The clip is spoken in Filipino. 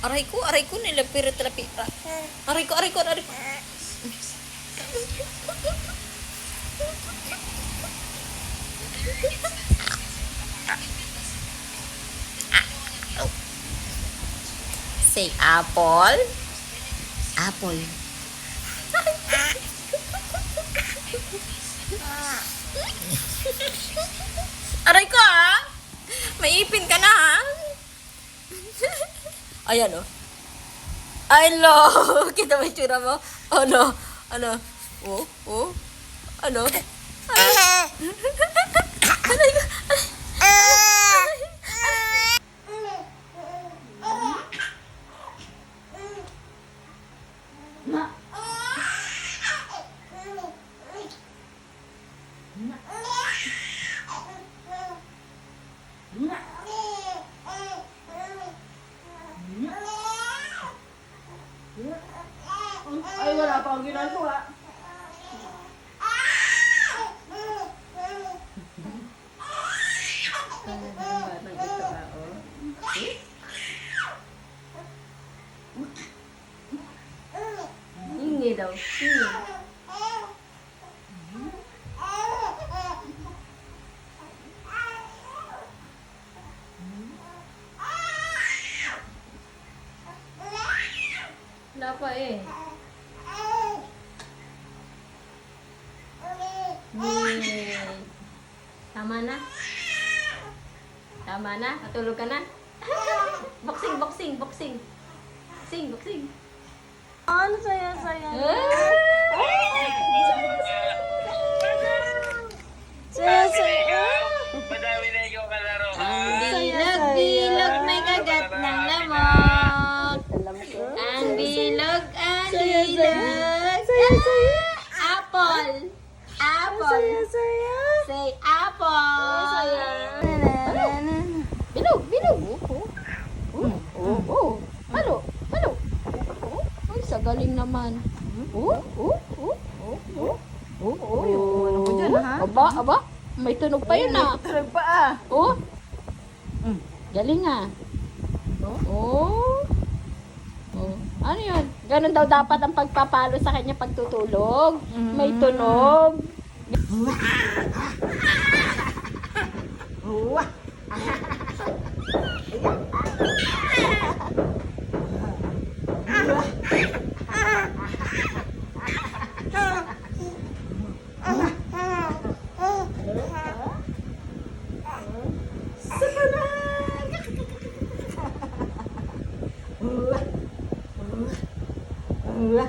Aray ko, nilapira talapi. Aray ko, aray ko, aray ko. Say apple. Apple. Aray ko ah. May ipin ka na ha. Ayan oh. Ay lo. Kita mo yung tsura mo? Ano? Ano? Oh? Oh? Ano? Aray ko. Ay, wala pa akong ginagawa. Hingi daw. Hingi. Wala pa eh. Tama na? Tama na? Matulog ka na? Boxing, boxing, boxing. Boxing, boxing. Ang saya-saya. Saya-saya. Madami na ikaw kalaro. Ang bilog-bilog may kagat ng lamok. Ang bilog, ang bilog. Saya-saya. Apple. Apple. Saya-saya. Say apple. Bilog, bilog. Oh. Halo, halo. Ay, sa galing naman. Ano mo dyan, ha? Aba. May tunog pa yun ah. Tulog pa ah. Oh. Galing ah. Oh. Ano yun? Ganun daw dapat ang pagpapalo sa kanya pagtutulog. May tunog. Uwa. Uwa.